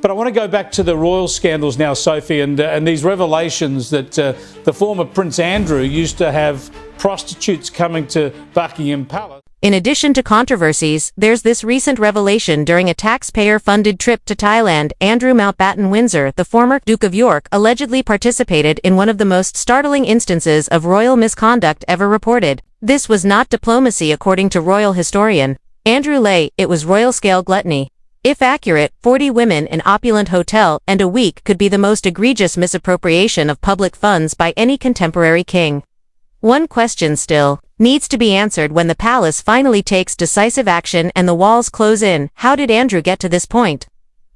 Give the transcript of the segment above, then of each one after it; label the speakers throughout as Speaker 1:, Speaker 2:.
Speaker 1: But I want to go back to the royal scandals now, Sophie, and these revelations that the former Prince Andrew used to have prostitutes coming to Buckingham Palace.
Speaker 2: In addition to controversies, there's this recent revelation during a taxpayer-funded trip to Thailand. Andrew Mountbatten Windsor, the former Duke of York, allegedly participated in one of the most startling instances of royal misconduct ever reported. This was not diplomacy, according to royal historian Andrew Leigh, it was royal-scale gluttony. If accurate, 40 women, an opulent hotel, and a week could be the most egregious misappropriation of public funds by any contemporary king. One question still needs to be answered when the palace finally takes decisive action and the walls close in. How did Andrew get to this point?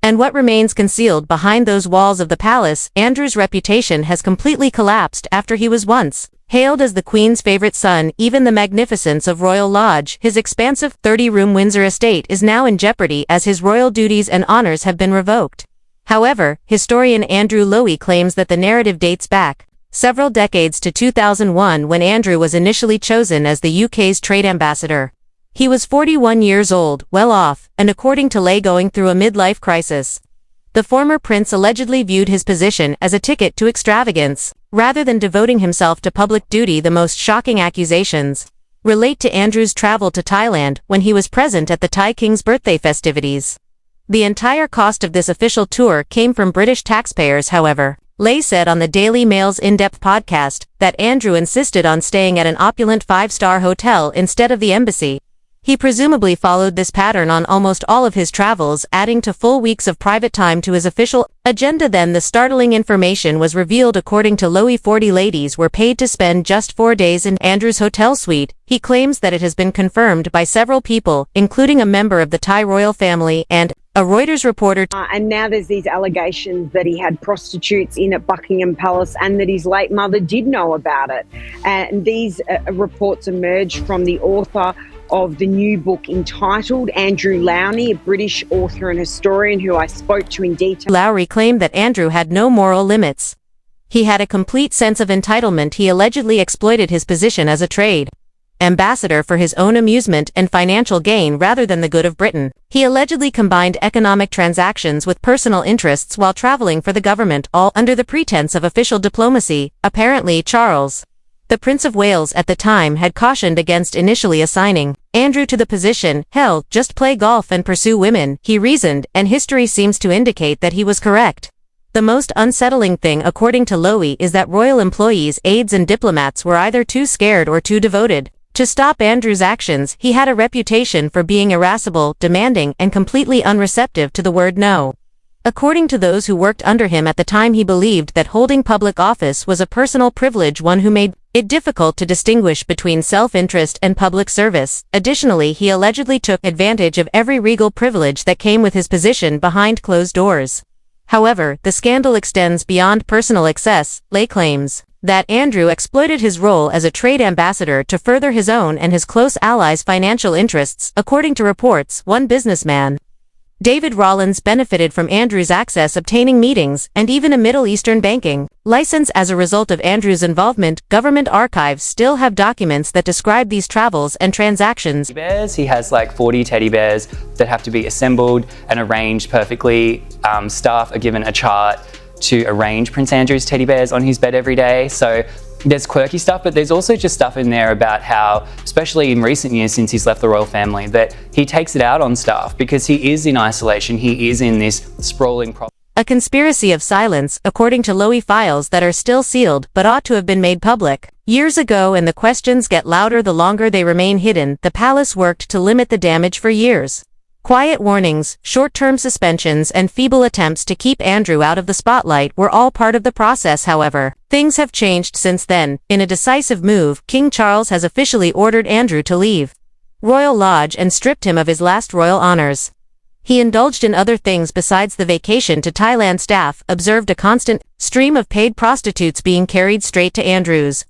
Speaker 2: And what remains concealed behind those walls of the palace? Andrew's reputation has completely collapsed after he was once hailed as the Queen's favorite son. Even the magnificence of Royal Lodge, his expansive 30-room Windsor estate, is now in jeopardy as his royal duties and honors have been revoked. However, historian Andrew Lowy claims that the narrative dates back several decades to 2001, when Andrew was initially chosen as the UK's trade ambassador. He was 41 years old, well off, and according to Leigh, going through a midlife crisis. The former prince allegedly viewed his position as a ticket to extravagance, rather than devoting himself to public duty. The most shocking accusations relate to Andrew's travel to Thailand when he was present at the Thai king's birthday festivities. The entire cost of this official tour came from British taxpayers. However, Leigh said on the Daily Mail's In-Depth podcast that Andrew insisted on staying at an opulent 5-star hotel instead of the embassy. He presumably followed this pattern on almost all of his travels, adding to full weeks of private time to his official agenda. Then the startling information was revealed. According to Lowy, 40 ladies were paid to spend just 4 days in Andrew's hotel suite. He claims that it has been confirmed by several people, including a member of the Thai royal family and a Reuters reporter.
Speaker 3: And now there's these allegations that he had prostitutes in at Buckingham Palace and that his late mother did know about it. And these reports emerged from the author of the new book entitled Andrew Lowry, a British author and historian who I spoke to in detail.
Speaker 2: Lowry claimed that Andrew had no moral limits. He had a complete sense of entitlement. He allegedly exploited his position as a trade ambassador for his own amusement and financial gain rather than the good of Britain. He allegedly combined economic transactions with personal interests while traveling for the government, all under the pretense of official diplomacy. Apparently, Charles, the Prince of Wales at the time, had cautioned against initially assigning Andrew to the position. Hell, just play golf and pursue women, he reasoned, and history seems to indicate that he was correct. The most unsettling thing, according to Lowy, is that royal employees, aides and diplomats were either too scared or too devoted to stop Andrew's actions. He had a reputation for being irascible, demanding, and completely unreceptive to the word no. According to those who worked under him at the time, he believed that holding public office was a personal privilege, one who made it difficult to distinguish between self-interest and public service. Additionally, he allegedly took advantage of every regal privilege that came with his position behind closed doors. However, the scandal extends beyond personal excess. Leigh claims that Andrew exploited his role as a trade ambassador to further his own and his close allies' financial interests. According to reports, one businessman, David Rollins, benefited from Andrew's access, obtaining meetings, and even a Middle Eastern banking license as a result of Andrew's involvement. Government archives still have documents that describe these travels and transactions.
Speaker 4: Bears. He has like 40 teddy bears that have to be assembled and arranged perfectly. Staff are given a chart to arrange Prince Andrew's teddy bears on his bed every day. So there's quirky stuff, but there's also just stuff in there about how, especially in recent years since he's left the royal family, that he takes it out on staff because he is in isolation. He is in this sprawling problem.
Speaker 2: A conspiracy of silence, according to Lowy, files that are still sealed but ought to have been made public years ago, and the questions get louder the longer they remain hidden. The palace worked to limit the damage for years. Quiet warnings, short-term suspensions, and feeble attempts to keep Andrew out of the spotlight were all part of the process. However, things have changed since then. In a decisive move, King Charles has officially ordered Andrew to leave Royal Lodge and stripped him of his last royal honors. He indulged in other things besides the vacation to Thailand. Staff observed a constant stream of paid prostitutes being carried straight to Andrew's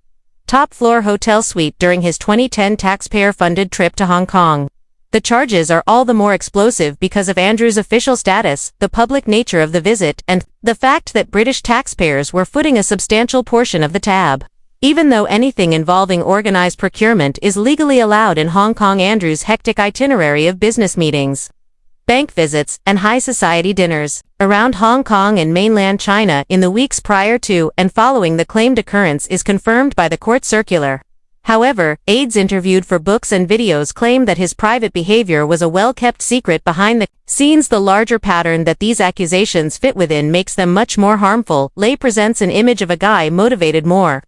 Speaker 2: top-floor hotel suite during his 2010 taxpayer-funded trip to Hong Kong. The charges are all the more explosive because of Andrew's official status, the public nature of the visit, and the fact that British taxpayers were footing a substantial portion of the tab. Even though anything involving organized procurement is legally allowed in Hong Kong, Andrew's hectic itinerary of business meetings, bank visits, and high society dinners around Hong Kong and mainland China in the weeks prior to and following the claimed occurrence is confirmed by the court circular. However, aides interviewed for books and videos claim that his private behavior was a well-kept secret behind the scenes. The larger pattern that these accusations fit within makes them much more harmful. Lay presents an image of a guy motivated more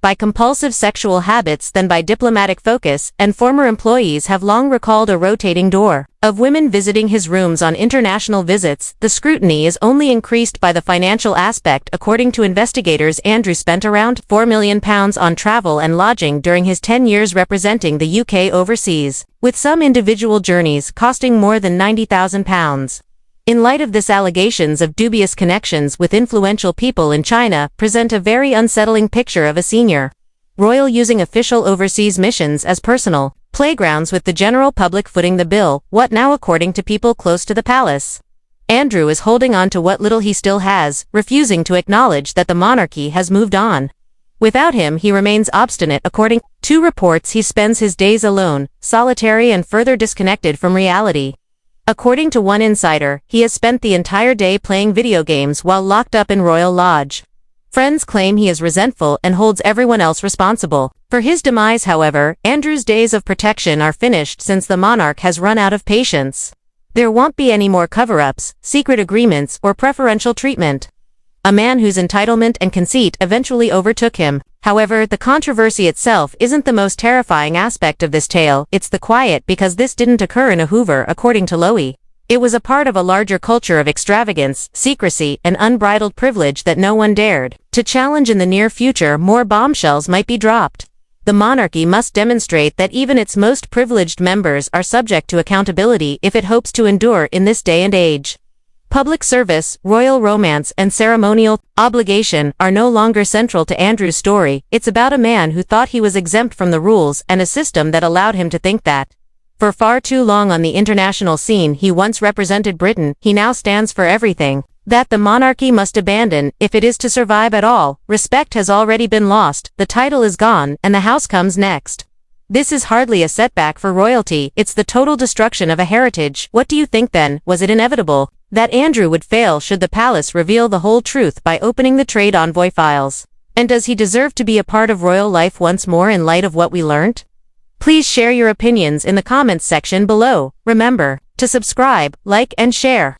Speaker 2: by compulsive sexual habits than by diplomatic focus, and former employees have long recalled a rotating door of women visiting his rooms on international visits. The scrutiny is only increased by the financial aspect. According to investigators, Andrew spent around £4 million on travel and lodging during his 10 years representing the UK overseas, with some individual journeys costing more than £90,000. In light of this, allegations of dubious connections with influential people in China present a very unsettling picture of a senior royal using official overseas missions as personal playgrounds with the general public footing the bill. What now? According to people close to the palace, Andrew is holding on to what little he still has, refusing to acknowledge that the monarchy has moved on. Without him, he remains obstinate. According to reports, he spends his days alone, solitary and further disconnected from reality. According to one insider, he has spent the entire day playing video games while locked up in Royal Lodge. Friends claim he is resentful and holds everyone else responsible for his demise. However, Andrew's days of protection are finished since the monarch has run out of patience. There won't be any more cover-ups, secret agreements, or preferential treatment. A man whose entitlement and conceit eventually overtook him. However, the controversy itself isn't the most terrifying aspect of this tale. It's the quiet, because this didn't occur in a Hoover, according to Lowy. It was a part of a larger culture of extravagance, secrecy, and unbridled privilege that no one dared to challenge. In the near future, more bombshells might be dropped. The monarchy must demonstrate that even its most privileged members are subject to accountability if it hopes to endure in this day and age. Public service, royal romance, and ceremonial obligation are no longer central to Andrew's story. It's about a man who thought he was exempt from the rules and a system that allowed him to think that. For far too long on the international scene, he once represented Britain. He now stands for everything that the monarchy must abandon if it is to survive at all. Respect has already been lost, the title is gone, and the house comes next. This is hardly a setback for royalty, it's the total destruction of a heritage. What do you think then? Was it inevitable that Andrew would fail should the palace reveal the whole truth by opening the trade envoy files? And does he deserve to be a part of royal life once more in light of what we learnt? Please share your opinions in the comments section below. Remember to subscribe, like, and share.